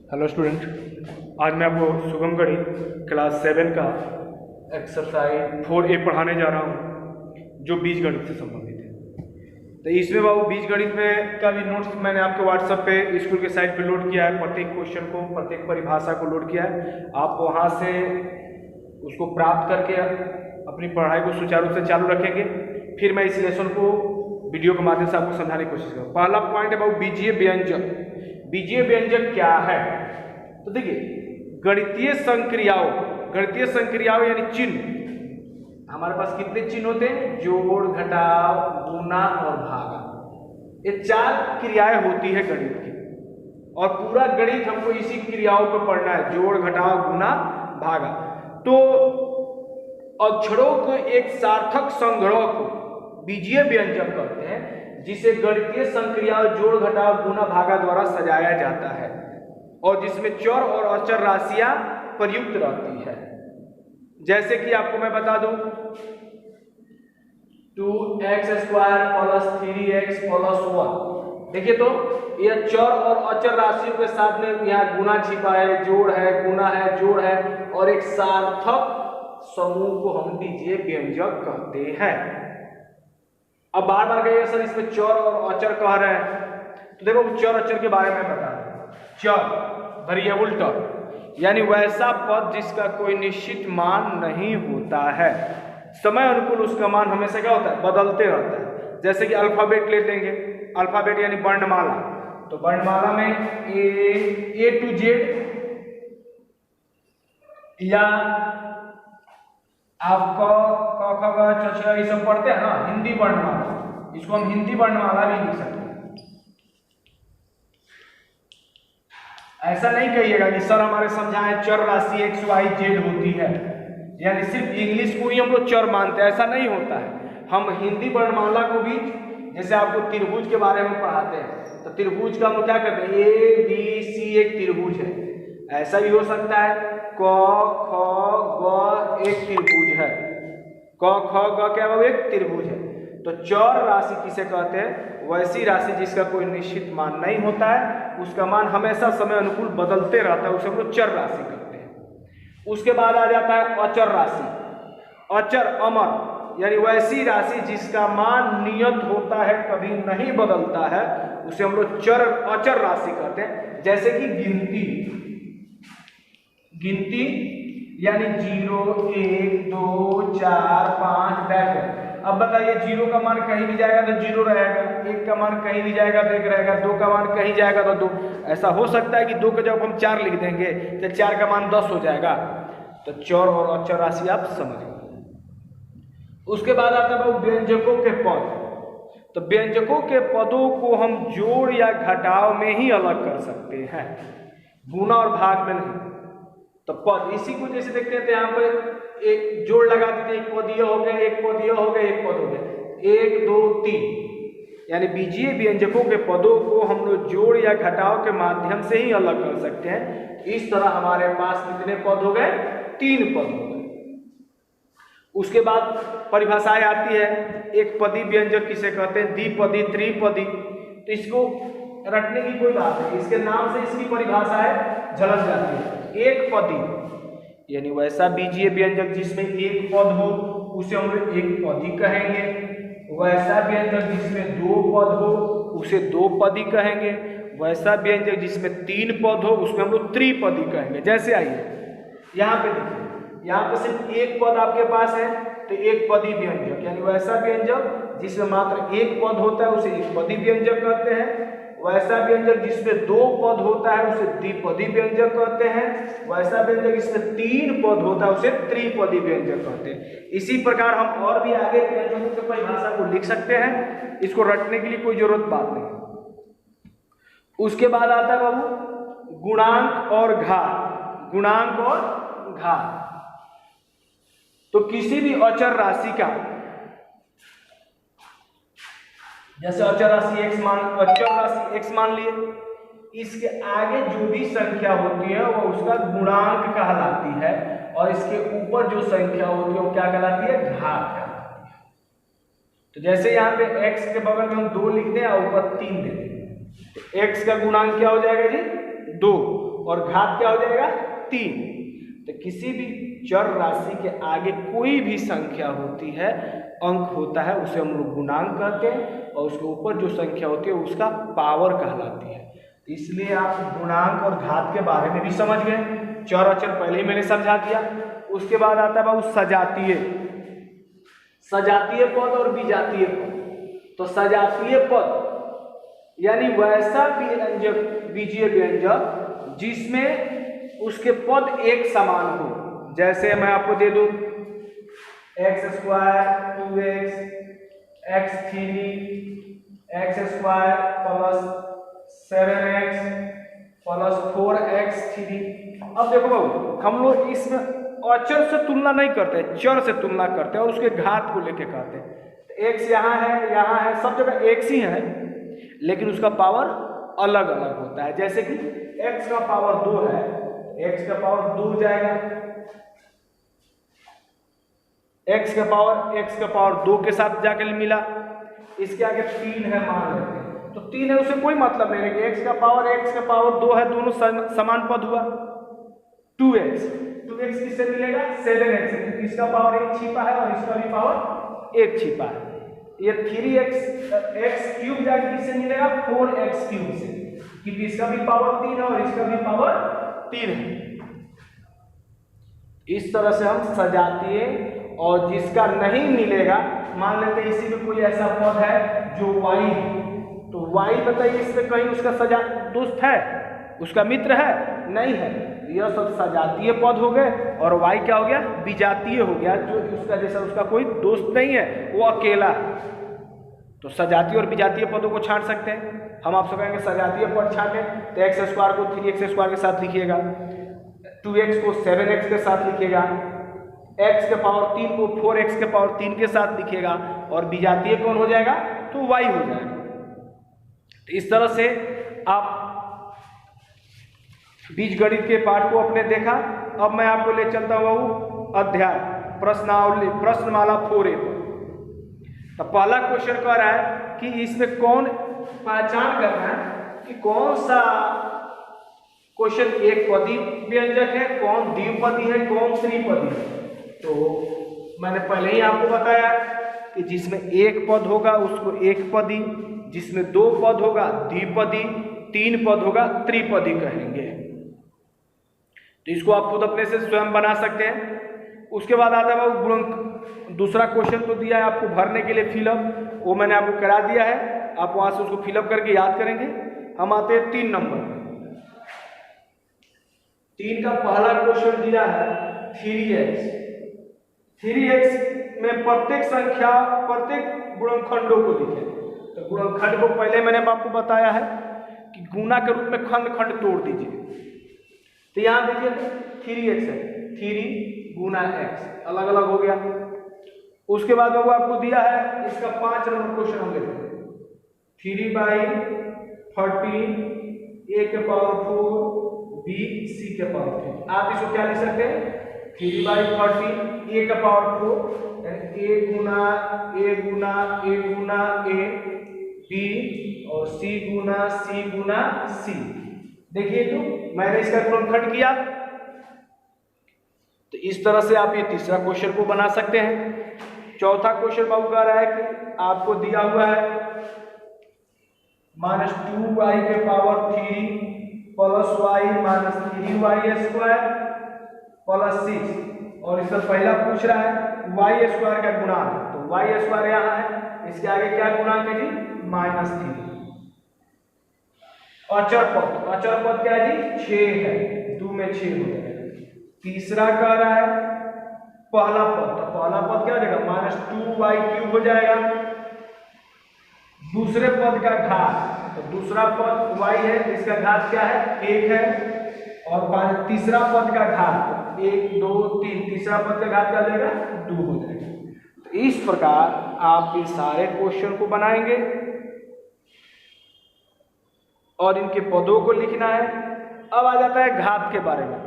Hello student, आज मैं आपको सुगम गणित क्लास 7 का एक्सरसाइज 4A पढ़ाने जा रहा हूँ जो बीज गणित से संबंधित है। तो इसमें बाबू बीज गणित में का भी नोट्स मैंने आपके व्हाट्सएप पे स्कूल के साइट पे लोड किया है। प्रत्येक क्वेश्चन को, प्रत्येक परिभाषा को लोड किया है। आप वहाँ से उसको प्राप्त करके अपनी पढ़ाई को सुचारू रूप से चालू रखेंगे। फिर मैं इस लेसन को वीडियो के माध्यम से आपको समझाने की कोशिश करूँगा। पहला पॉइंट है बाबू बीजीय व्यंजक। बीजीय व्यंजक क्या है? तो देखिए, गणितीय संक्रियाओं यानी चिन्ह। हमारे पास कितने चिन्ह होते हैं? जोड़, घटाव, गुणा और भागा। ये 4 क्रियाएं होती है गणित की, और पूरा गणित हमको इसी क्रियाओं पर पढ़ना है, जोड़, घटाव, गुणा, भागा। तो अक्षरों के एक सार्थक संग्रह को बीजीय व्यंजक कहते हैं, जिसे गणितीय संक्रियाओं जोड़, घटाव, गुणा, भागा द्वारा सजाया जाता है, और जिसमें चर और अचर राशियां प्रयुक्त रहती है। जैसे कि आपको मैं बता दूं, 2x² + 3x + 1। देखिए, तो यह चर और अचर राशियों के साथ में यहाँ गुणा छिपा है, जोड़ है, गुणा है, जोड़ है, और एक सार्थक समूह को हम बीजीय व्यंजक कहते हैं। अब बार बार कहिए सर इसमें चर और अचर कह रहे हैं, तो देखो चर अचर के बारे में बता रहे हैं। चर वेरिएबल टर्म यानी वैसा पद जिसका कोई निश्चित मान नहीं होता है। समय अनुकूल उसका मान हमेशा क्या होता है? बदलते रहता है। जैसे कि अल्फाबेट ले लेंगे, अल्फाबेट यानी वर्णमाला। तो वर्णमाला में ए टू जेड, या आप क ख ग च छ ये सब पढ़ते हैं ना, हिंदी वर्णमाला। इसको हम हिंदी वर्णमाला भी लिख सकते हैं। ऐसा नहीं कहिएगा कि सर हमारे समझाएं चर राशि x y z होती है, यानी सिर्फ इंग्लिश को ही हम लोग चर मानते हैं, ऐसा नहीं होता है। हम हिंदी वर्णमाला को भी, जैसे आपको त्रिभुज के बारे में पढ़ाते हैं, तो त्रिभुज का हम लोग क्या करते हैं? ए बी सी एक त्रिभुज है। ऐसा भी हो सकता है क ख ग एक त्रिभुज है, क ख ग क्या है? एक त्रिभुज है। तो चर राशि किसे कहते हैं? वैसी राशि जिसका कोई निश्चित मान नहीं होता है, उसका मान हमेशा समय अनुकूल बदलते रहता है, उसे हम लोग चर राशि कहते हैं। उसके बाद आ जाता है अचर राशि। अचर अमर यानी वैसी राशि जिसका मान नियत होता है, कभी नहीं बदलता है, उसे हम लोग अचर राशि कहते हैं। जैसे कि गिनती यानी 0 1 2 4 5 बैक। अब बताइए, 0 का मान कहीं भी जाएगा तो 0 रहेगा, 1 का मान कहीं भी जाएगा तो 1 रहेगा, 2 का मान कहीं जाएगा तो 2। ऐसा हो सकता है कि 2 का जब हम 4 लिख देंगे तो 4 का मान 10 हो जाएगा। तो चर और अचर राशि आप समझिए। उसके बाद आता है व्यंजकों के पद। तो व्यंजकों के पदों को हम जोड़ या घटाव में ही अलग कर सकते हैं, गुणा और भाग में नहीं। तो पद इसी को जैसे देखते हैं, तो यहाँ पर एक जोड़ लगा देते, एक पद यह हो गया, एक पद यह हो गया, एक पद हो गया, 1 2 3। यानी बीजीय व्यंजकों के पदों को हम लोग जोड़ या घटाव के माध्यम से ही अलग कर सकते हैं। इस तरह हमारे पास कितने पद हो गए? 3 पद हो गए। उसके बाद परिभाषाएं आती है। एक पदी व्यंजक किसे कहते हैं? द्विपदी, त्रिपदी। तो इसको रटने की कोई बात नहीं, इसके नाम से इसकी परिभाषाएं झलक जाती है। एक पदी यानी वैसा बीजीय व्यंजक जिसमें एक पद हो, उसे हम लोग एक पदी कहेंगे। वैसा व्यंजक जिसमें 2 पद हो, उसे 2 पदी कहेंगे। वैसा व्यंजक जिसमें 3 पद हो, उसमें हम लोग त्रिपदी कहेंगे। जैसे आइए यहाँ पे देखिए, यहाँ पे सिर्फ एक पद आपके पास है, तो एक पदी व्यंजक। यानी वैसा व्यंजक जिसमें मात्र एक पद होता है, उसे एक पदी व्यंजक कहते हैं। वैसा व्यंजक जिसमें 2 पद होता है, उसे द्विपदी व्यंजक कहते हैं। वैसा व्यंजक जिसमें 3 पद होता है, उसे त्रिपदी व्यंजक कहते हैं। इसी प्रकार हम और भी आगे व्यंजकों की परिभाषा को लिख सकते हैं, इसको रटने के लिए कोई जरूरत बात नहीं। उसके बाद आता है बाबू गुणांक और घात। गुणांक और घात, तो किसी भी अचर राशि का, जैसे अचर राशि x मान लिए, इसके आगे जो भी संख्या होती है वो उसका गुणांक कहलाती है, और इसके ऊपर जो संख्या होती है वो क्या कहलाती है? घात कहलाती है। तो जैसे यहाँ पे x के बगल में हम 2 लिख दें और ऊपर 3 दे दें, तो x का गुणांक क्या हो जाएगा जी? 2, और घात क्या हो जाएगा 3। तो किसी भी चर राशि के आगे कोई भी संख्या होती है, अंक होता है, उसे हम लोग गुणांक कहते हैं, और उसके ऊपर जो संख्या होती है उसका पावर कहलाती है। इसलिए आप गुणांक और घात के बारे में भी समझ गए। चर अचर पहले ही मैंने समझा दिया। उसके बाद आता है बाबू सजातीय, सजातीय पद और विजातीय पद। तो सजातीय पद यानी वैसा व्यंजक, बीजीय व्यंजक जिसमें उसके पद एक समान हो। जैसे मैं आपको दे दूं x² 2x x3 x² plus 7x plus 4x3। अब देखो बाबू, हम लोग इसमें अचर से तुलना नहीं करते, चर से तुलना करते हैं और उसके घात को लेके कहते हैं। x यहाँ है, सब जगह x ही है, लेकिन उसका पावर अलग अलग होता है। जैसे कि x का पावर 2 है, x का पावर 2 जाएगा, x का पावर 2 के साथ जाकर मिला। इसके आगे 3 है मान लेते हैं, तो 3 है, उसे कोई मतलब नहीं है कि x का पावर 2 है, दोनों समान पद हुआ। 2x किससे मिलेगा 7x, क्योंकि इसका पावर 1 छिपा है और इसका भी पावर 1 छिपा है। ये 3x क्यूब जाके किससे मिलेगा 4x क्यूब से, क्योंकि इसका भी पावर 3 है और इसका भी पावर 3 है। इस तरह से हम सजातीय, और जिसका नहीं मिलेगा, मान लेते हैं इसी में कोई ऐसा पद है जो y है, तो y बताइए इसमें कहीं उसका सजा दोस्त है, उसका मित्र है, नहीं है। यह सब सजातीय पद हो गए, और y क्या हो गया विजातीय हो गया, जो उसका जैसा उसका कोई दोस्त नहीं है, वो अकेला है। तो सजातीय और विजातीय पदों को छांट सकते हैं। हम आपसे कहेंगे सजातीय पद छांटें, तो x² को 3x² के साथ लिखिएगा, 2x को 7x के साथ लिखिएगा, x के पावर 3 को 4x के पावर 3 के साथ लिखिएगा, और विजातीय कौन हो जाएगा तो y हो जाएगा। तो इस तरह से आप बीजगणित के पाठ को अपने देखा। अब मैं आपको ले चलता हूँ अध्याय प्रश्नावली प्रश्नमाला 4A पर। तो पहला क्वेश्चन कह रहा है कि इसमें कौन पहचान करना है कि कौन सा क्वेश्चन एक पदी व्यंजक है, कौन द्विपदी है, कौन त्रिपदी है। तो मैंने पहले ही आपको बताया कि जिसमें एक पद होगा उसको एक पदी, जिसमें 2 पद होगा द्विपदी, 3 पद होगा त्रिपदी कहेंगे। तो इसको आप खुद अपने से स्वयं बना सकते हैं। उसके बाद आता है गुणक। दूसरा क्वेश्चन तो दिया है आपको भरने के लिए फिलअप, वो मैंने आपको करा दिया है, आप वहां से उसको फिलअप करके याद करेंगे। हम आते हैं 3 नंबर। 3 का पहला क्वेश्चन दिया है 3x। 3x में प्रत्येक संख्या, प्रत्येक गुणनखंडों को लिखें। तो गुणनखंड को पहले मैंने आपको बताया है कि गुना के रूप में खंड खंड तोड़ दीजिए। तो यहां देखिए 3x है, 3 गुना x अलग अलग हो गया। उसके बाद वो आपको दिया है इसका 5 नंबर क्वेश्चन हम लेते हैं 3/30 a के पावर 4 b c के पावर 3। आप इसको क्या लिख सकते हैं 3/30 a का power 4 a Guna a Guna a Guna a b और c गुना c। देखिए तो मैंने इसका गुणनखंड किया। तो इस तरह से आप ये तीसरा क्वेश्चन को बना सकते हैं। चौथा क्वेश्चन बाबू कह रहा है कि आपको दिया हुआ है -2y के power 3 plus y minus 3y² plus 6, और इसका पहला पूछ रहा है y² का गुणांक। तो y² यहाँ है, इसके आगे क्या गुणांक है जी -3। अचर पद क्या है जी 6 है, 2 में 6 हो जाएगा। तीसरा कह रहा है पहला पद, तो पहला पद क्या हो जाएगा -2y³ हो जाएगा। दूसरे पद का घात, तो दूसरा पद y है, इसका घात क्या है 1 है, और तीसरा पद का घात 1 2 3, तीसरा पद का घात क्या हो जाएगा 2 हो जाएगा। तो इस प्रकार आप इन सारे क्वेश्चन को बनाएंगे और इनके पदों को लिखना है। अब आ जाता है घात के बारे में।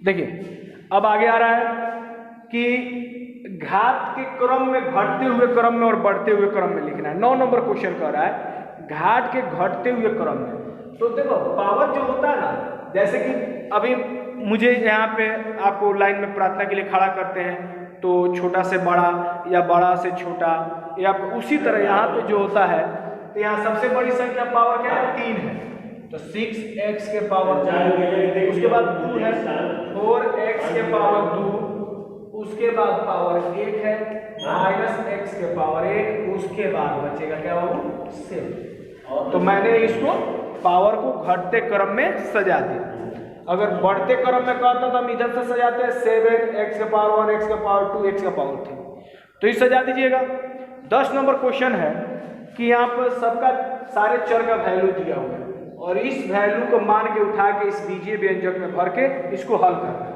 देखिए अब आगे आ रहा है कि घात के क्रम में, घटते हुए क्रम में और बढ़ते हुए क्रम में लिखना है। 9 नंबर क्वेश्चन कह रहा है घात के घटते हुए क्रम में। तो देखो पावर जो होता है ना, जैसे कि अभी मुझे यहाँ पे आपको लाइन में प्रार्थना के लिए खड़ा करते हैं, तो छोटा से बड़ा या बड़ा से छोटा, या उसी तरह यहाँ पे जो होता है, तो यहाँ सबसे बड़ी संख्या पावर क्या है, 3 है, तो 6x के पावर 2, उसके बाद 2 है, 4x के पावर 2, उसके बाद पावर 1 है, -x के पावर 1, उसके बाद बचेगा क्या बाबू, 7। तो मैंने इसको पावर को घटते क्रम में सजा दिया। अगर बढ़ते क्रम में कहता तो हम इधर से सजाते हैं 7x के पावर 1, x के पावर 2, x के पावर 3, तो ये सजा दीजिएगा। 10 नंबर क्वेश्चन है कि यहाँ पर सबका सारे चर का वैल्यू दिया हुआ है और इस वैल्यू को मान के उठा के इस बीजीय व्यंजक में भर के इसको हल करना है।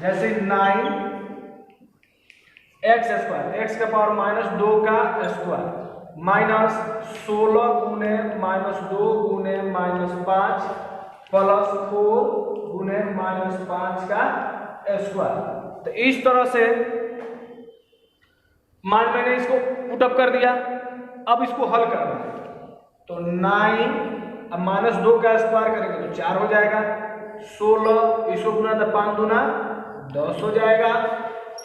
जैसे 9x² x के पावर -2 का स्क्वायर -16 गुने -2 गुने -5 प्लस 4 गुने -5 का स्क्वायर। तो इस तरह से मान मैंने इसको पुटअप कर दिया, अब इसको हल करना है। तो 9 अब -2 का स्क्वायर करेंगे तो 4 हो जाएगा, 16 इसको गुना तो 5 दूना 10 हो जाएगा,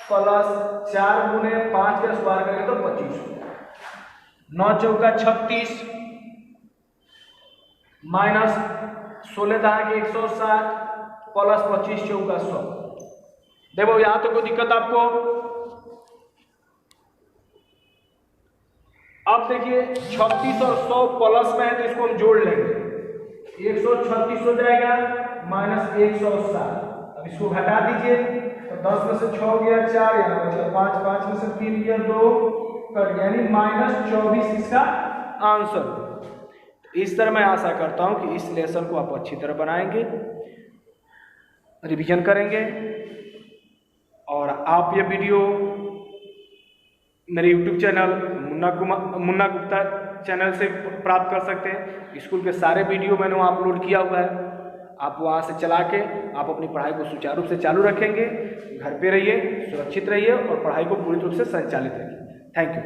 प्लस 4 गुने 5 का स्क्वायर करेंगे तो 25 हो जाएगा, 9 चौका 36 माइनस 16 दहा के 160 प्लस 25 चौका 100। देखो यहाँ तो कोई दिक्कत आपको? अब देखिए 36 और 100 प्लस में है तो इसको हम जोड़ लेंगे, 136 हो जाएगा माइनस 160। अब इसको घटा दीजिए तो 10 में से 6 गया 4, यहाँ बचा 5, 5 में से 3 गया 2 कट, यानी -24 इसका आंसर। इस तरह मैं आशा करता हूं कि इस लेसन को आप अच्छी तरह बनाएंगे, रिवीजन करेंगे और आप ये वीडियो मेरे YouTube channel Munna Gupta channel से प्राप्त कर सकते हैं। स्कूल के सारे वीडियो मैंने वहाँ अपलोड किया हुआ है, आप वहाँ से चला के आप अपनी पढ़ाई को सुचारू रूप से चालू रखेंगे। घर पे रहिए, सुरक्षित रहिए और पढ़ाई को पूरी रूप से संचालित रखिए। Thank you.